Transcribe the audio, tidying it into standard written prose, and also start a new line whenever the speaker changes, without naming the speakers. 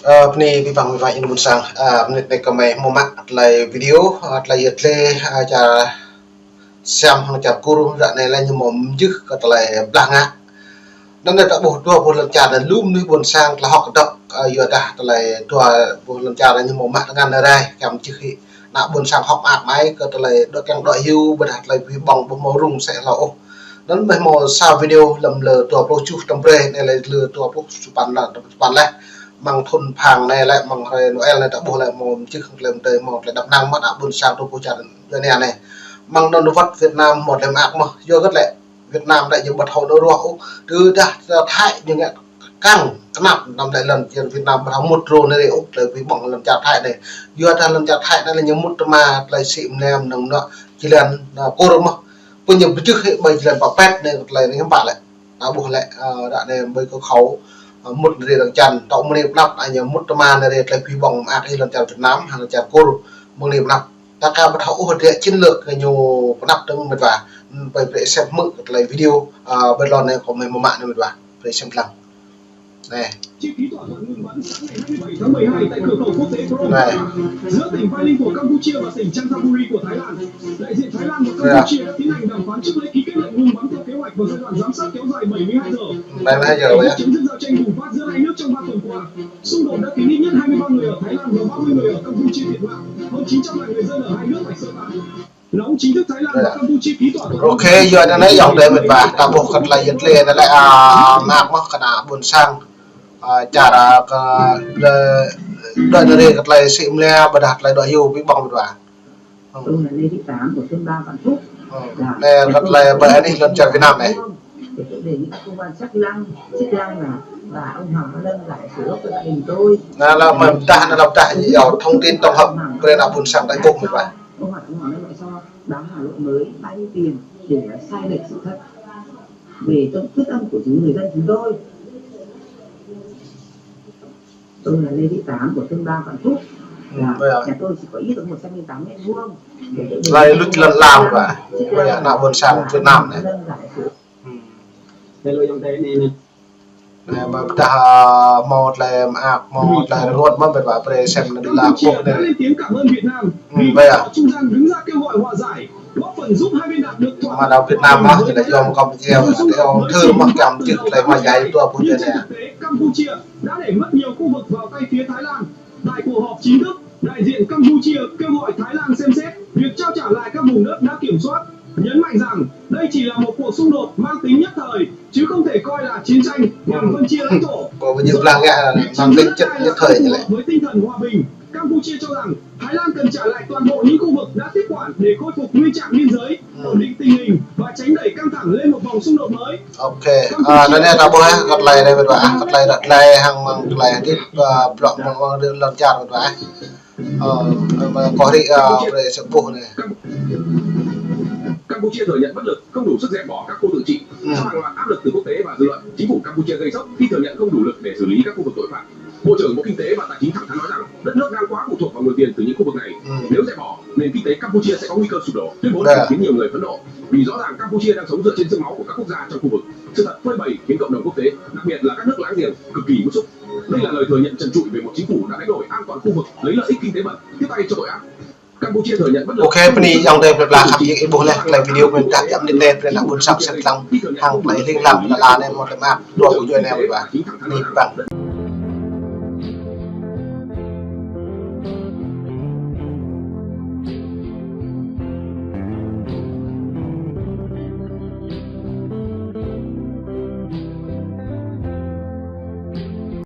Ni bibang bibang ini bunsang menit ne kame momak lay video lay yetle cha xem hang cha kuru da ne la nyom jức ka lay blanga nan da bo do bo lan cha da lum ni bunsang la hok dok yo da lay do bo lan cha da nyom mak ngan na rai kam jức hi na bunsang hok mak mai ka lay do kang do hiu ba da lay bibang bo mo rung sẽ lo nan ba mo sa video lam le to bo chu tam pre ne lay le to bo chu pan la mang thôn phàng này lại mang hồi Noel này đã bố lại một chứ không làm tới một là đập năng mất áp buôn sang tôi cố chọn cái này này mang đơn vật Việt Nam một làm ác mà do rất lệ Việt Nam lại những bật hậu đô ruộng từ ra Thái nhưng lại căng nặng năm đại lần tiền Việt Nam bật hậu một rồi này úcเลยvì bọn làm chặt Thái này do ta làm chặt Thái đây là những một mà lại xịn nem nồng nọ chỉ là cô rồi mà bây giờ trước hệ bây lần bảo pet này lại những bạn lại đã bố lại đã này bây có khẩu một đề lần chăn tạo một niệm nắp anh nhớ một mà này lại phi bóng ác hay lần chăn Việt Nam hay lần chăn cô một niệm nắp ta cao bắt hậu địa chiến lược cái nhiều nắp trong mệt vả về để xem mượn lại video bên lon này của mình một mạng này mệt vả để xem lằng này
chi phí thỏa thuận ngừng bắn sáng ngày 27 tháng 12 tại cửa khẩu quốc tế Phnom Penh giữa tỉnh Pha Linh của Campuchia và tỉnh Chanthaburi của Thái Lan. Đại diện Thái Lan và Campuchia đã tiến hành đàm phán trước lễ ký kết lệnh ngừng bắn theo kế hoạch vào giai đoạn giám sát kéo dài 72 giờ.
72 giờ vậy.
Chấm dứt giao tranh bùng phát giữa hai nước trong 3 tuần qua. Xung đột đã khiến ít nhất 23 người ở Thái Lan và 30 người ở Campuchia thiệt mạng. Hơn 900 ngàn người dân ở hai nước phải sơ tán. Nóng chính thức Thái Lan và Campuchia ký thỏa thuận.
Ok, giờ nó lấy dòng để mình và ta buộc thật là dịch liền lại mạc mất khả năng buồn sang chả là đợi đây thật là xịn le và đặt lại đợi hiu với bóng mình và
tôi là Lê Thị Tám của Sơn Ba Vạn Phúc.
Này thật là bởi đi lần trở Việt Nam này.
Để tôi đề nghị các công an Sắc Lăng là và ông Hoàng Văn Lân giải sửa cho gia đình tôi.
Là mình ta là đọc tại nhiều thông tin tổng hợp về là buồn sang đại cục mình vậy.
Ông Hoàng Lân lại cho báo Hà Nội mới bao nhiêu tiền để sai lệch sự thật về tâm quyết tâm của chúng người dân chúng tôi. Tôi là Lê Thị Tám của Sơn Ba Vạn Phúc. Nhà tôi chỉ có ít được 108 mét vuông.
Đây lúc lần làm và bây giờ là buồn sang Việt Nam này.
Đây là dòng thế này
mà ta một là một là ruột mất về và về xem là làm cuộc này.
Lên tiếng cảm ơn Việt Nam vì trung gian đứng ra kêu gọi hòa giải, góp phần giúp hai bên đạt được thỏa thuận.
Mà đâu Việt Nam đó thì lại do một công treo theo thư mặc cảm chứ lại hòa giải tôi của này.
Campuchia đã để mất nhiều khu vực vào tay phía Thái Lan. Tại cuộc họp chính thức, đại diện Campuchia kêu gọi Thái Lan xem xét việc trao trả lại các vùng đất đã kiểm soát, nhấn mạnh rằng đây chỉ là một cuộc xung đột mang tính nhất thời chứ không thể coi là chiến tranh nhằm phân chia lãnh thổ.
Có bao nhiêu là mang tính chất nhất thời như vậy.
Với tinh thần hòa bình, Campuchia cho rằng Thái Lan cần trả lại toàn bộ những khu vực đã tiếp quản để khôi phục nguyên trạng biên giới, ổn định tình hình và tránh đẩy căng thẳng lên một vòng xung đột mới.
Ok, nên là bố gật lại đây vậy, gật lại hàng bằng lại tiếp blog bằng đường lần chặt vậy. Có đi về sự buồn này.
Campuchia thừa nhận bất lực, không đủ sức dẹp bỏ các khu tự trị. Sau hàng loạt áp lực từ quốc tế và dư luận, chính phủ Campuchia gây sốc khi thừa nhận không đủ lực để xử lý các khu vực tội phạm. Bộ trưởng Bộ Kinh tế và Tài chính thẳng thắn nói rằng đất nước đang quá phụ thuộc vào nguồn tiền từ những khu vực này. Nếu dẹp bỏ, nền kinh tế Campuchia sẽ có nguy cơ sụp đổ. Tuyên bố này khiến nhiều người phẫn nộ vì rõ ràng Campuchia đang sống dựa trên xương máu của các quốc gia trong khu vực. Sự thật phơi bày khiến cộng đồng quốc tế, đặc biệt là các nước láng giềng, cực kỳ bức xúc. Đây là lời thừa nhận trần trụi về một chính phủ đã đánh đổi an toàn khu vực, lấy lợi ích kinh tế bẩn, tiếp tay cho tội ác. Campuchia thừa nhận bất lực.
Ok, bên này dòng đây là khắp những bộ này là video mình đã chậm lên đây là buồn sắp sẽ tăng hàng lấy liên lạc là nên một cái map đua của người này và đi bằng